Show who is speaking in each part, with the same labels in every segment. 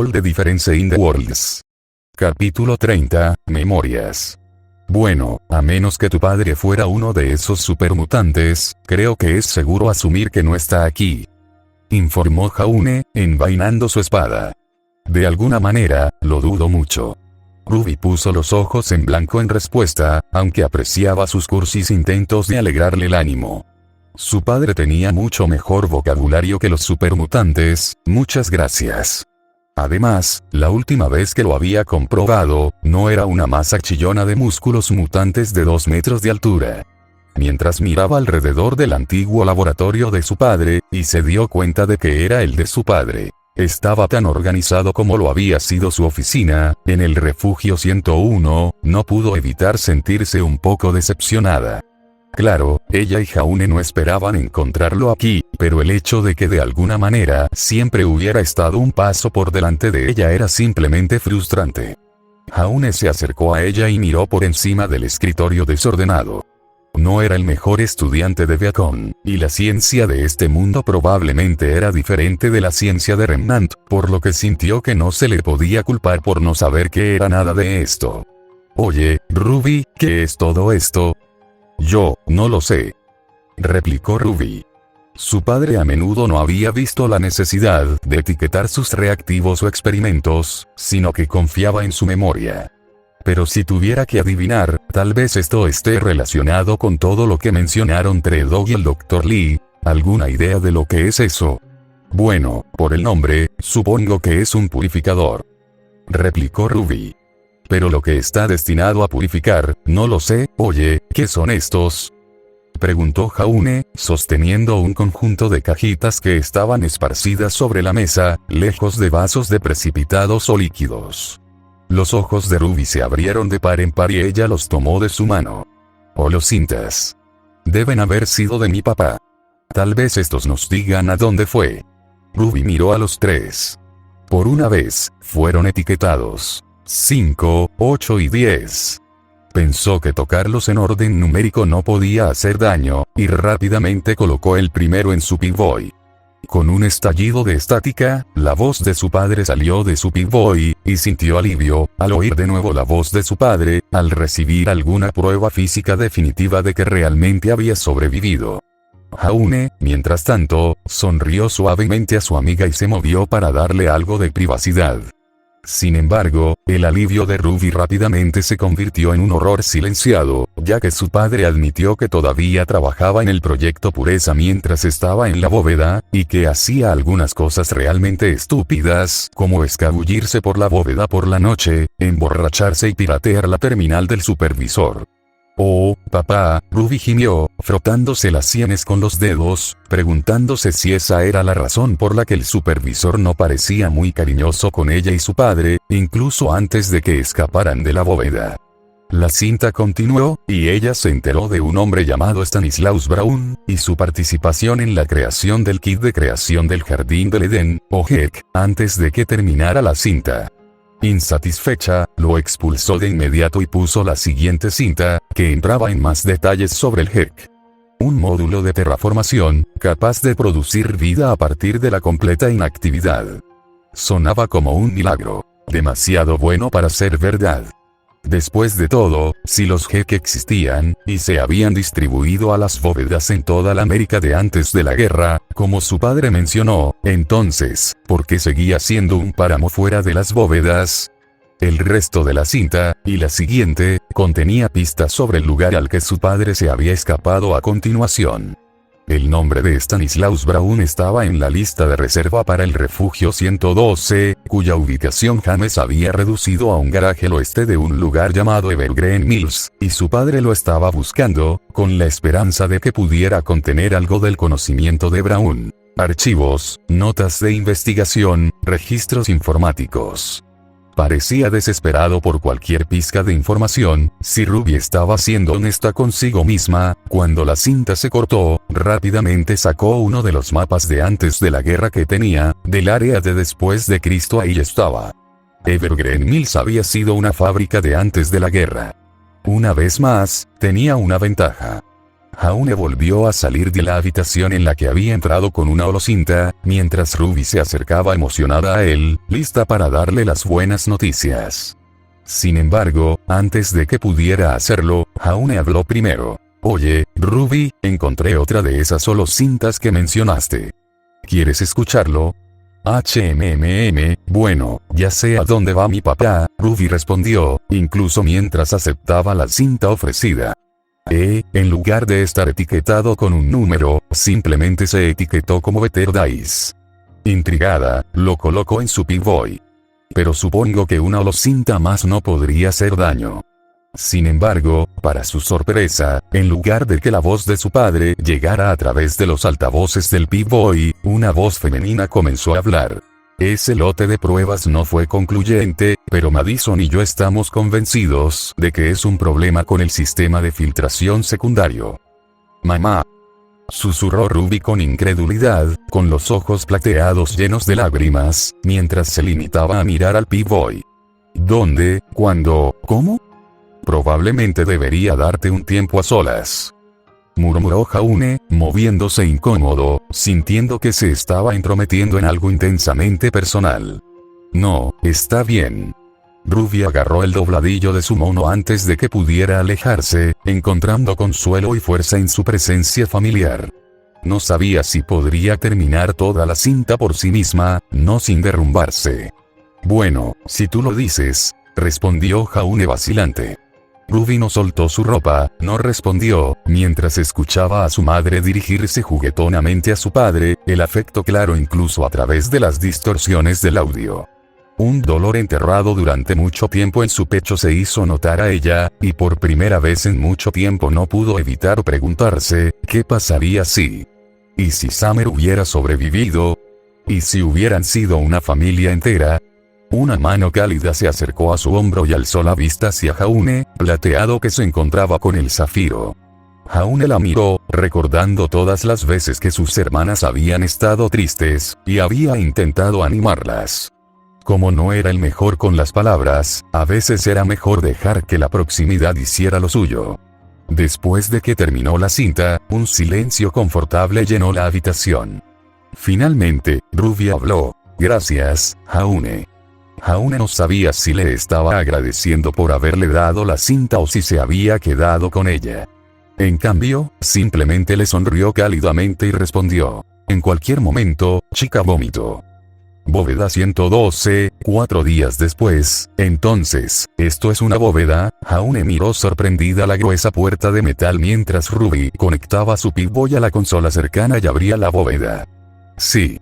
Speaker 1: All the Difference in the Worlds. Capítulo 30, Memorias. Bueno, a menos que tu padre fuera uno de esos supermutantes, creo que es seguro asumir que no está aquí. Informó Jaune, envainando su espada. De alguna manera, lo dudo mucho. Ruby puso los ojos en blanco en respuesta, aunque apreciaba sus cursis intentos de alegrarle el ánimo. Su padre tenía mucho mejor vocabulario que los supermutantes, muchas gracias. Además, la última vez que lo había comprobado, no era una masa chillona de músculos mutantes de 2 metros de altura. Mientras miraba alrededor del antiguo laboratorio de su padre, y se dio cuenta de que era el de su padre. Estaba tan organizado como lo había sido su oficina, en el refugio 101, no pudo evitar sentirse un poco decepcionada. Claro, ella y Jaune no esperaban encontrarlo aquí, pero el hecho de que de alguna manera siempre hubiera estado un paso por delante de ella era simplemente frustrante. Jaune se acercó a ella y miró por encima del escritorio desordenado. No era el mejor estudiante de Beacon, y la ciencia de este mundo probablemente era diferente de la ciencia de Remnant, por lo que sintió que no se le podía culpar por no saber qué era nada de esto. Oye, Ruby, ¿qué es todo esto? Yo, no lo sé. Replicó Ruby. Su padre a menudo no había visto la necesidad de etiquetar sus reactivos o experimentos, sino que confiaba en su memoria. Pero si tuviera que adivinar, tal vez esto esté relacionado con todo lo que mencionaron Treadog y el Dr. Lee. ¿Alguna idea de lo que es eso? Bueno, por el nombre, supongo que es un purificador. Replicó Ruby. Pero lo que está destinado a purificar, no lo sé. Oye, ¿qué son estos? Preguntó Jaune, sosteniendo un conjunto de cajitas que estaban esparcidas sobre la mesa, lejos de vasos de precipitados o líquidos. Los ojos de Ruby se abrieron de par en par y ella los tomó de su mano. Holocintas. Deben haber sido de mi papá. Tal vez estos nos digan a dónde fue. Ruby miró a los tres. Por una vez, fueron etiquetados. 5, 8 y 10. Pensó que tocarlos en orden numérico no podía hacer daño, y rápidamente colocó el primero en su Pip-Boy. Con un estallido de estática, la voz de su padre salió de su Pip-Boy, y sintió alivio, al oír de nuevo la voz de su padre, al recibir alguna prueba física definitiva de que realmente había sobrevivido. Jaune, mientras tanto, sonrió suavemente a su amiga y se movió para darle algo de privacidad. Sin embargo, el alivio de Ruby rápidamente se convirtió en un horror silenciado, ya que su padre admitió que todavía trabajaba en el proyecto Pureza mientras estaba en la bóveda, y que hacía algunas cosas realmente estúpidas, como escabullirse por la bóveda por la noche, emborracharse y piratear la terminal del supervisor. Oh, papá, Ruby gimió, frotándose las sienes con los dedos, preguntándose si esa era la razón por la que el supervisor no parecía muy cariñoso con ella y su padre, incluso antes de que escaparan de la bóveda. La cinta continuó, y ella se enteró de un hombre llamado Stanislaus Braun, y su participación en la creación del kit de creación del Jardín del Edén, o HEC, antes de que terminara la cinta. Insatisfecha, lo expulsó de inmediato y puso la siguiente cinta, que entraba en más detalles sobre el HEC. Un módulo de terraformación, capaz de producir vida a partir de la completa inactividad. Sonaba como un milagro. Demasiado bueno para ser verdad. Después de todo, si los HEC existían, y se habían distribuido a las bóvedas en toda la América de antes de la guerra, como su padre mencionó, entonces, ¿por qué seguía siendo un páramo fuera de las bóvedas? El resto de la cinta, y la siguiente, contenía pistas sobre el lugar al que su padre se había escapado a continuación. El nombre de Stanislaus Braun estaba en la lista de reserva para el refugio 112, cuya ubicación James había reducido a un garaje al oeste de un lugar llamado Evergreen Mills, y su padre lo estaba buscando, con la esperanza de que pudiera contener algo del conocimiento de Braun. Archivos, notas de investigación, registros informáticos. Parecía desesperado por cualquier pizca de información. Si Ruby estaba siendo honesta consigo misma, cuando la cinta se cortó, rápidamente sacó uno de los mapas de antes de la guerra que tenía, del área de después de Cristo. Ahí estaba. Evergreen Mills había sido una fábrica de antes de la guerra. Una vez más, tenía una ventaja. Jaune volvió a salir de la habitación en la que había entrado con una holocinta, mientras Ruby se acercaba emocionada a él, lista para darle las buenas noticias. Sin embargo, antes de que pudiera hacerlo, Jaune habló primero. Oye, Ruby, encontré otra de esas holocintas que mencionaste. ¿Quieres escucharlo? Bueno, ya sé a dónde va mi papá, Ruby respondió, incluso mientras aceptaba la cinta ofrecida. En lugar de estar etiquetado con un número, simplemente se etiquetó como Better Days. Intrigada, lo colocó en su Pip-Boy. Pero supongo que una holocinta más no podría hacer daño. Sin embargo, para su sorpresa, en lugar de que la voz de su padre llegara a través de los altavoces del Pip-Boy, una voz femenina comenzó a hablar. Ese lote de pruebas no fue concluyente, pero Madison y yo estamos convencidos de que es un problema con el sistema de filtración secundario. Mamá. Susurró Ruby con incredulidad, con los ojos plateados llenos de lágrimas, mientras se limitaba a mirar al Pip-Boy. ¿Dónde? ¿Cuándo? ¿Cómo? Probablemente debería darte un tiempo a solas. Murmuró Jaune, moviéndose incómodo, sintiendo que se estaba entrometiendo en algo intensamente personal. No, está bien. Ruby agarró el dobladillo de su mono antes de que pudiera alejarse, encontrando consuelo y fuerza en su presencia familiar. No sabía si podría terminar toda la cinta por sí misma, no sin derrumbarse. Bueno, si tú lo dices, respondió Jaune vacilante. Ruby no soltó su ropa, no respondió, mientras escuchaba a su madre dirigirse juguetonamente a su padre, el afecto claro incluso a través de las distorsiones del audio. Un dolor enterrado durante mucho tiempo en su pecho se hizo notar a ella, y por primera vez en mucho tiempo no pudo evitar preguntarse, ¿qué pasaría si? ¿Y si Summer hubiera sobrevivido? ¿Y si hubieran sido una familia entera? Una mano cálida se acercó a su hombro y alzó la vista hacia Jaune, plateado que se encontraba con el zafiro. Jaune la miró, recordando todas las veces que sus hermanas habían estado tristes, y había intentado animarlas. Como no era el mejor con las palabras, a veces era mejor dejar que la proximidad hiciera lo suyo. Después de que terminó la cinta, un silencio confortable llenó la habitación. Finalmente, Ruby habló. Gracias, Jaune. Jaune no sabía si le estaba agradeciendo por haberle dado la cinta o si se había quedado con ella. En cambio, simplemente le sonrió cálidamente y respondió. En cualquier momento, chica vómito. Bóveda 112, 4 días después. Entonces, ¿esto es una bóveda? Jaune miró sorprendida la gruesa puerta de metal mientras Ruby conectaba su Pip-Boy a la consola cercana y abría la bóveda. Sí.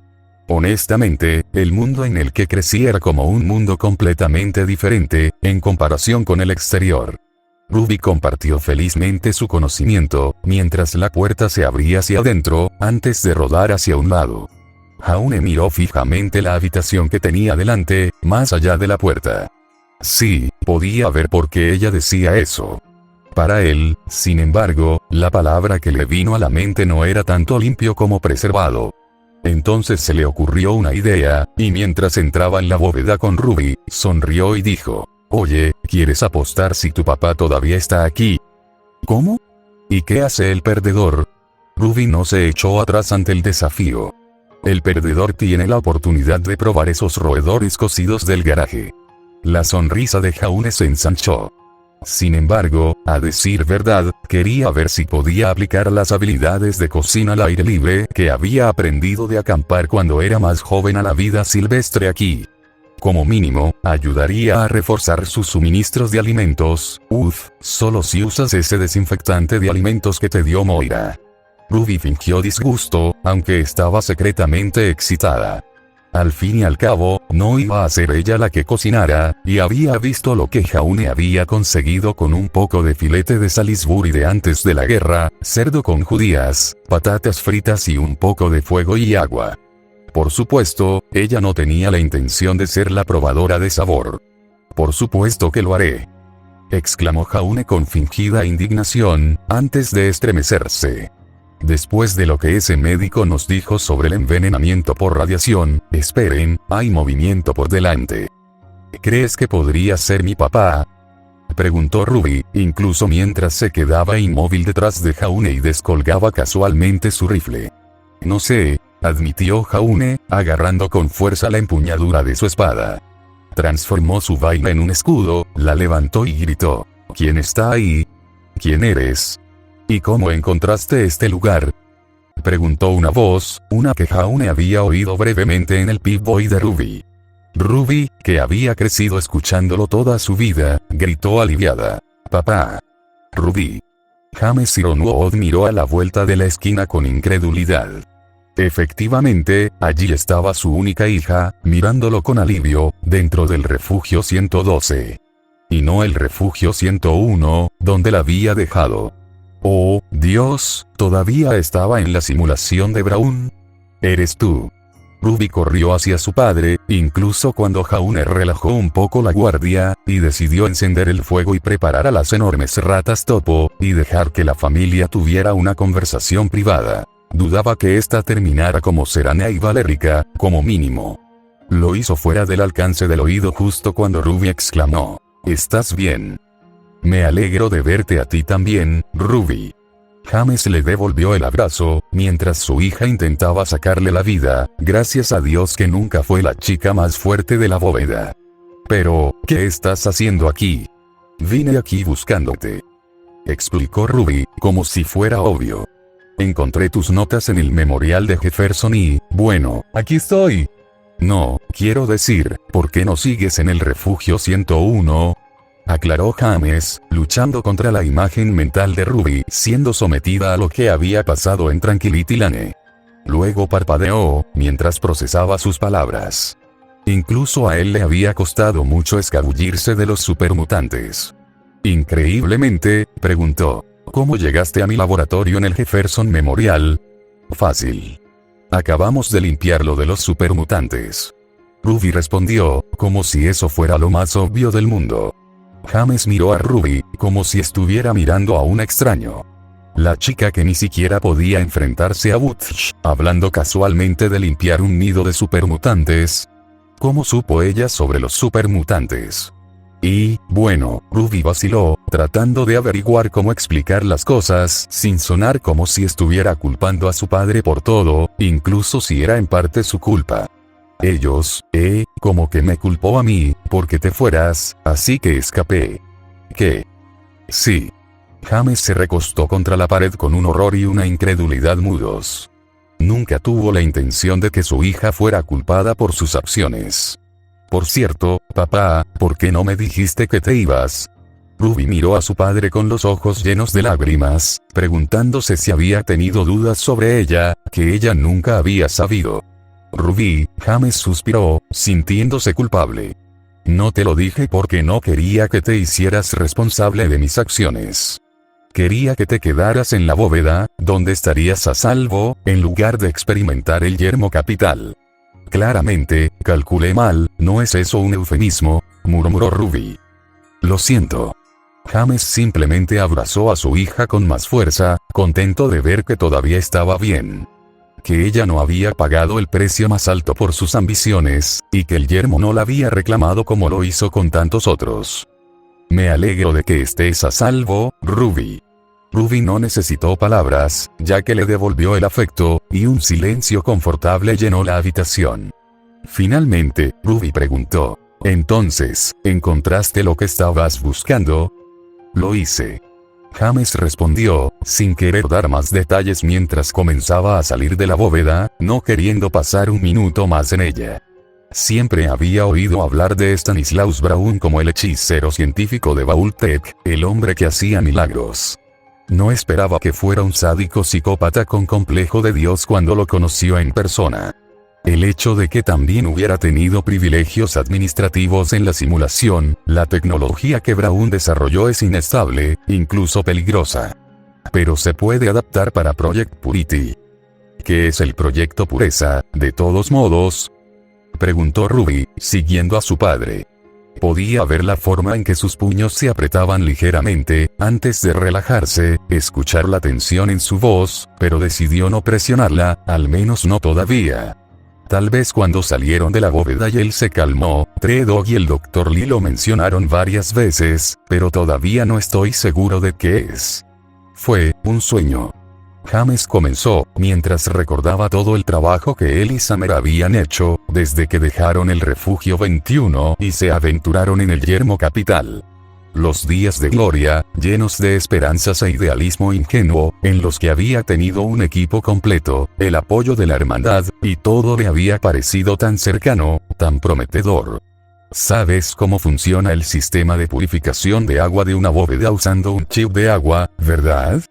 Speaker 1: Honestamente, el mundo en el que crecí era como un mundo completamente diferente, en comparación con el exterior. Ruby compartió felizmente su conocimiento, mientras la puerta se abría hacia adentro, antes de rodar hacia un lado. Jaune miró fijamente la habitación que tenía delante, más allá de la puerta. Sí, podía ver por qué ella decía eso. Para él, sin embargo, la palabra que le vino a la mente no era tanto limpio como preservado. Entonces se le ocurrió una idea, y mientras entraba en la bóveda con Ruby, sonrió y dijo, oye, ¿quieres apostar si tu papá todavía está aquí? ¿Cómo? ¿Y qué hace el perdedor? Ruby no se echó atrás ante el desafío. El perdedor tiene la oportunidad de probar esos roedores cocidos del garaje. La sonrisa de Jaune se ensanchó. Sin embargo, a decir verdad, quería ver si podía aplicar las habilidades de cocina al aire libre que había aprendido de acampar cuando era más joven a la vida silvestre aquí. Como mínimo, ayudaría a reforzar sus suministros de alimentos, solo si usas ese desinfectante de alimentos que te dio Moira. Ruby fingió disgusto, aunque estaba secretamente excitada. Al fin y al cabo, no iba a ser ella la que cocinara, y había visto lo que Jaune había conseguido con un poco de filete de Salisbury de antes de la guerra, cerdo con judías, patatas fritas y un poco de fuego y agua. Por supuesto, ella no tenía la intención de ser la probadora de sabor. Por supuesto que lo haré. Exclamó Jaune con fingida indignación, antes de estremecerse. Después de lo que ese médico nos dijo sobre el envenenamiento por radiación, esperen, hay movimiento por delante. ¿Crees que podría ser mi papá? preguntó Ruby, incluso mientras se quedaba inmóvil detrás de Jaune y descolgaba casualmente su rifle. No sé, admitió Jaune, agarrando con fuerza la empuñadura de su espada. Transformó su vaina en un escudo, la levantó y gritó: ¿Quién está ahí? ¿Quién eres? ¿Y cómo encontraste este lugar? Preguntó una voz, una que Jaune había oído brevemente en el Pip-Boy de Ruby. Ruby, que había crecido escuchándolo toda su vida, gritó aliviada: «¡Papá!». Ruby. James Ironwood miró a la vuelta de la esquina con incredulidad. Efectivamente, allí estaba su única hija, mirándolo con alivio, dentro del refugio 112. Y no el refugio 101, donde la había dejado. Oh, Dios, ¿todavía estaba en la simulación de Braun? ¿Eres tú? Ruby corrió hacia su padre, incluso cuando Jaune relajó un poco la guardia, y decidió encender el fuego y preparar a las enormes ratas topo, y dejar que la familia tuviera una conversación privada. Dudaba que ésta terminara como Serana y Valerica, como mínimo. Lo hizo fuera del alcance del oído justo cuando Ruby exclamó: «¿Estás bien?». «Me alegro de verte a ti también, Ruby». James le devolvió el abrazo, mientras su hija intentaba sacarle la vida, gracias a Dios que nunca fue la chica más fuerte de la bóveda. «Pero, ¿qué estás haciendo aquí?». «Vine aquí buscándote», explicó Ruby, como si fuera obvio. «Encontré tus notas en el memorial de Jefferson y, bueno, aquí estoy». «No, quiero decir, ¿por qué no sigues en el refugio 101? aclaró James, luchando contra la imagen mental de Ruby siendo sometida a lo que había pasado en Tranquility Lane. Luego parpadeó, mientras procesaba sus palabras. Incluso a él le había costado mucho escabullirse de los supermutantes. Increíblemente, preguntó: «¿Cómo llegaste a mi laboratorio en el Jefferson Memorial?». «Fácil. Acabamos de limpiarlo de los supermutantes». Ruby respondió, como si eso fuera lo más obvio del mundo. James miró a Ruby, como si estuviera mirando a un extraño. La chica que ni siquiera podía enfrentarse a Butch, hablando casualmente de limpiar un nido de supermutantes. ¿Cómo supo ella sobre los supermutantes? Y, bueno, Ruby vaciló, tratando de averiguar cómo explicar las cosas sin sonar como si estuviera culpando a su padre por todo, incluso si era en parte su culpa. «Ellos, como que me culpó a mí, porque te fueras, así que escapé». «¿Qué?». «Sí». James se recostó contra la pared con un horror y una incredulidad mudos. Nunca tuvo la intención de que su hija fuera culpada por sus acciones. «Por cierto, papá, ¿por qué no me dijiste que te ibas?». Ruby miró a su padre con los ojos llenos de lágrimas, preguntándose si había tenido dudas sobre ella, que ella nunca había sabido. «Ruby», James suspiró, sintiéndose culpable. «No te lo dije porque no quería que te hicieras responsable de mis acciones. Quería que te quedaras en la bóveda, donde estarías a salvo, en lugar de experimentar el yermo capital». «Claramente, calculé mal, ¿no es eso un eufemismo?», murmuró Ruby. «Lo siento». James simplemente abrazó a su hija con más fuerza, contento de ver que todavía estaba bien. Que ella no había pagado el precio más alto por sus ambiciones, y que el yermo no la había reclamado como lo hizo con tantos otros. «Me alegro de que estés a salvo, Ruby». Ruby no necesitó palabras, ya que le devolvió el afecto, y un silencio confortable llenó la habitación. Finalmente, Ruby preguntó: «Entonces, ¿encontraste lo que estabas buscando?». «Lo hice». James respondió, sin querer dar más detalles mientras comenzaba a salir de la bóveda, no queriendo pasar un minuto más en ella. Siempre había oído hablar de Stanislaus Braun como el hechicero científico de Vault-Tec, el hombre que hacía milagros. No esperaba que fuera un sádico psicópata con complejo de Dios cuando lo conoció en persona. El hecho de que también hubiera tenido privilegios administrativos en la simulación, la tecnología que Braun desarrolló es inestable, incluso peligrosa. Pero se puede adaptar para Project Purity. ¿Qué es el Proyecto Pureza, de todos modos?, preguntó Ruby, siguiendo a su padre. Podía ver la forma en que sus puños se apretaban ligeramente, antes de relajarse, escuchar la tensión en su voz, pero decidió no presionarla, al menos no todavía. Tal vez cuando salieron de la bóveda y él se calmó, T-Dog y el Dr. Lee lo mencionaron varias veces, pero todavía no estoy seguro de qué es. Fue un sueño. James comenzó, mientras recordaba todo el trabajo que él y Summer habían hecho, desde que dejaron el Refugio 21 y se aventuraron en el Yermo Capital. Los días de gloria, llenos de esperanzas e idealismo ingenuo, en los que había tenido un equipo completo, el apoyo de la hermandad, y todo le había parecido tan cercano, tan prometedor. ¿Sabes cómo funciona el sistema de purificación de agua de una bóveda usando un chip de agua, verdad?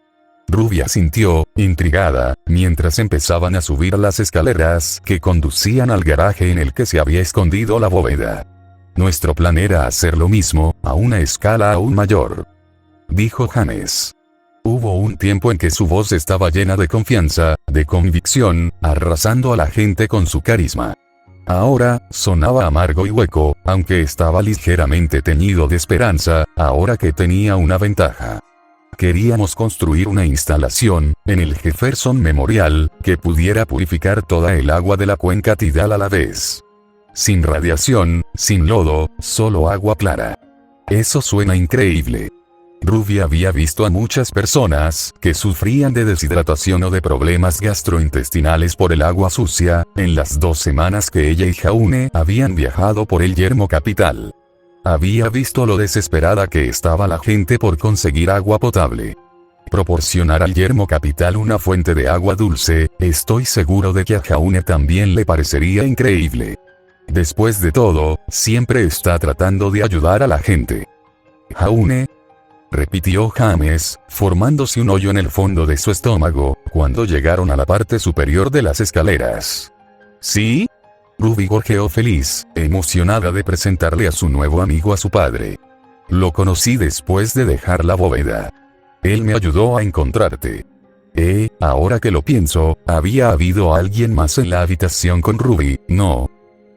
Speaker 1: Ruby asintió, intrigada, mientras empezaban a subir las escaleras que conducían al garaje en el que se había escondido la bóveda. Nuestro plan era hacer lo mismo, a una escala aún mayor, dijo James. Hubo un tiempo en que su voz estaba llena de confianza, de convicción, arrasando a la gente con su carisma. Ahora, sonaba amargo y hueco, aunque estaba ligeramente teñido de esperanza, ahora que tenía una ventaja. Queríamos construir una instalación, en el Jefferson Memorial, que pudiera purificar toda el agua de la cuenca tidal a la vez. Sin radiación, sin lodo, solo agua clara. Eso suena increíble. Ruby había visto a muchas personas que sufrían de deshidratación o de problemas gastrointestinales por el agua sucia, en las 2 semanas que ella y Jaune habían viajado por el Yermo Capital. Había visto lo desesperada que estaba la gente por conseguir agua potable. Proporcionar al Yermo Capital una fuente de agua dulce, estoy seguro de que a Jaune también le parecería increíble. Después de todo, siempre está tratando de ayudar a la gente. Jaune, repitió James, formándose un hoyo en el fondo de su estómago, cuando llegaron a la parte superior de las escaleras. ¿Sí? Ruby gorjeó feliz, emocionada de presentarle a su nuevo amigo a su padre. Lo conocí después de dejar la bóveda. Él me ayudó a encontrarte. Ahora que lo pienso, había habido alguien más en la habitación con Ruby, ¿no?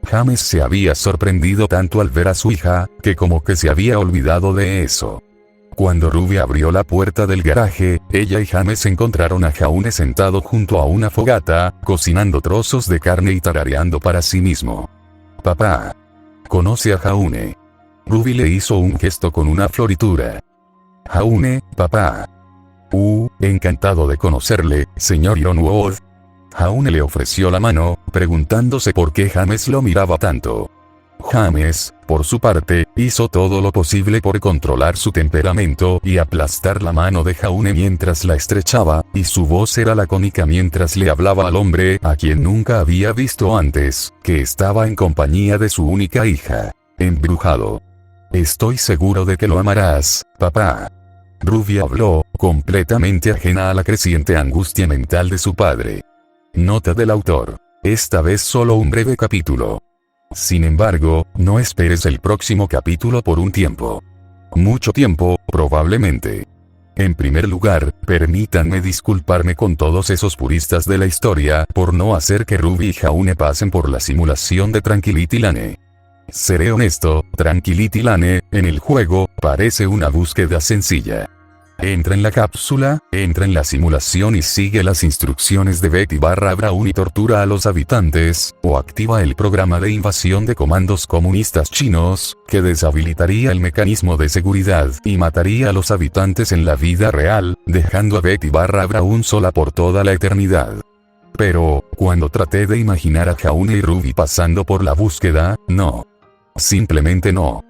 Speaker 1: James se había sorprendido tanto al ver a su hija, que como que se había olvidado de eso. Cuando Ruby abrió la puerta del garaje, ella y James encontraron a Jaune sentado junto a una fogata, cocinando trozos de carne y tarareando para sí mismo. Papá. ¿Conoce a Jaune? Ruby le hizo un gesto con una floritura. Jaune, papá. Encantado de conocerle, señor Younwood. Jaune le ofreció la mano, preguntándose por qué James lo miraba tanto. James, por su parte, hizo todo lo posible por controlar su temperamento y aplastar la mano de Jaune mientras la estrechaba, y su voz era lacónica mientras le hablaba al hombre a quien nunca había visto antes, que estaba en compañía de su única hija. Embrujado. Estoy seguro de que lo amarás, papá. Ruby habló, completamente ajena a la creciente angustia mental de su padre. Nota del autor. Esta vez solo un breve capítulo. Sin embargo, no esperes el próximo capítulo por un tiempo. Mucho tiempo, probablemente. En primer lugar, permítanme disculparme con todos esos puristas de la historia por no hacer que Ruby y Jaune pasen por la simulación de Tranquility Lane. Seré honesto, Tranquility Lane, en el juego, parece una búsqueda sencilla. Entra en la cápsula, entra en la simulación y sigue las instrucciones de Betty/Brown y tortura a los habitantes, o activa el programa de invasión de comandos comunistas chinos, que deshabilitaría el mecanismo de seguridad y mataría a los habitantes en la vida real, dejando a Betty/Brown sola por toda la eternidad. Pero, cuando traté de imaginar a Jaune y Ruby pasando por la búsqueda, no. Simplemente no.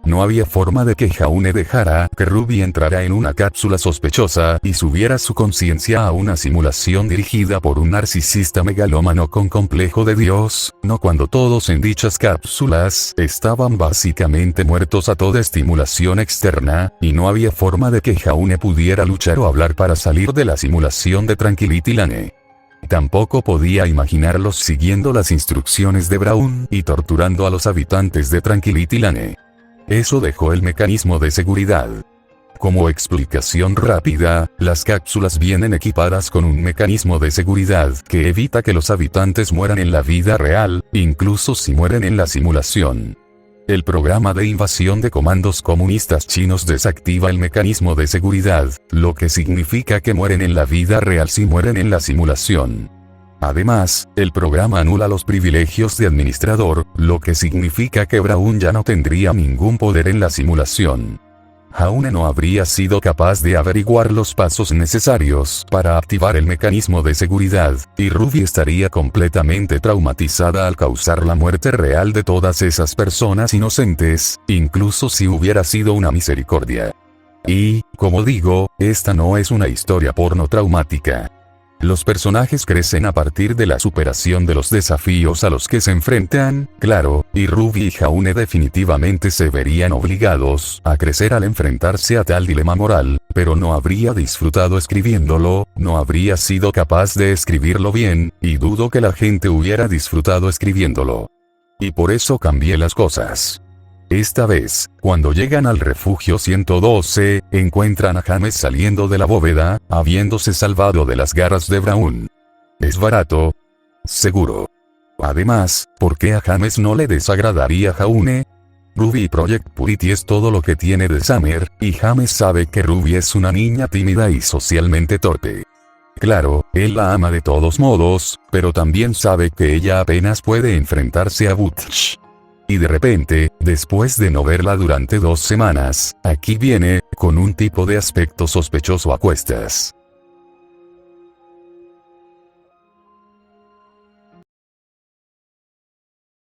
Speaker 1: No había forma de que Jaune dejara que Ruby entrara en una cápsula sospechosa y subiera su conciencia a una simulación dirigida por un narcisista megalómano con complejo de Dios, no cuando todos en dichas cápsulas estaban básicamente muertos a toda estimulación externa, y no había forma de que Jaune pudiera luchar o hablar para salir de la simulación de Tranquility Lane. Tampoco podía imaginarlos siguiendo las instrucciones de Brown y torturando a los habitantes de Tranquility Lane. Eso dejó el mecanismo de seguridad. Como explicación rápida, las cápsulas vienen equipadas con un mecanismo de seguridad que evita que los habitantes mueran en la vida real, incluso si mueren en la simulación. El programa de invasión de comandos comunistas chinos desactiva el mecanismo de seguridad, lo que significa que mueren en la vida real si mueren en la simulación. Además, el programa anula los privilegios de administrador, lo que significa que Braun ya no tendría ningún poder en la simulación. Jaune no habría sido capaz de averiguar los pasos necesarios para activar el mecanismo de seguridad, y Ruby estaría completamente traumatizada al causar la muerte real de todas esas personas inocentes, incluso si hubiera sido una misericordia. Y, como digo, esta no es una historia porno traumática. Los personajes crecen a partir de la superación de los desafíos a los que se enfrentan, claro, y Ruby y Jaune definitivamente se verían obligados a crecer al enfrentarse a tal dilema moral, pero no habría disfrutado escribiéndolo, no habría sido capaz de escribirlo bien, y dudo que la gente hubiera disfrutado escribiéndolo. Y por eso cambié las cosas. Esta vez, cuando llegan al refugio 112, encuentran a James saliendo de la bóveda, habiéndose salvado de las garras de Braun. ¿Es barato? Seguro. Además, ¿por qué a James no le desagradaría Jaune? Ruby Project Purity es todo lo que tiene de Summer, y James sabe que Ruby es una niña tímida y socialmente torpe. Claro, él la ama de todos modos, pero también sabe que ella apenas puede enfrentarse a Butch. Y de repente, después de no verla durante 2 semanas, aquí viene, con un tipo de aspecto sospechoso a cuestas.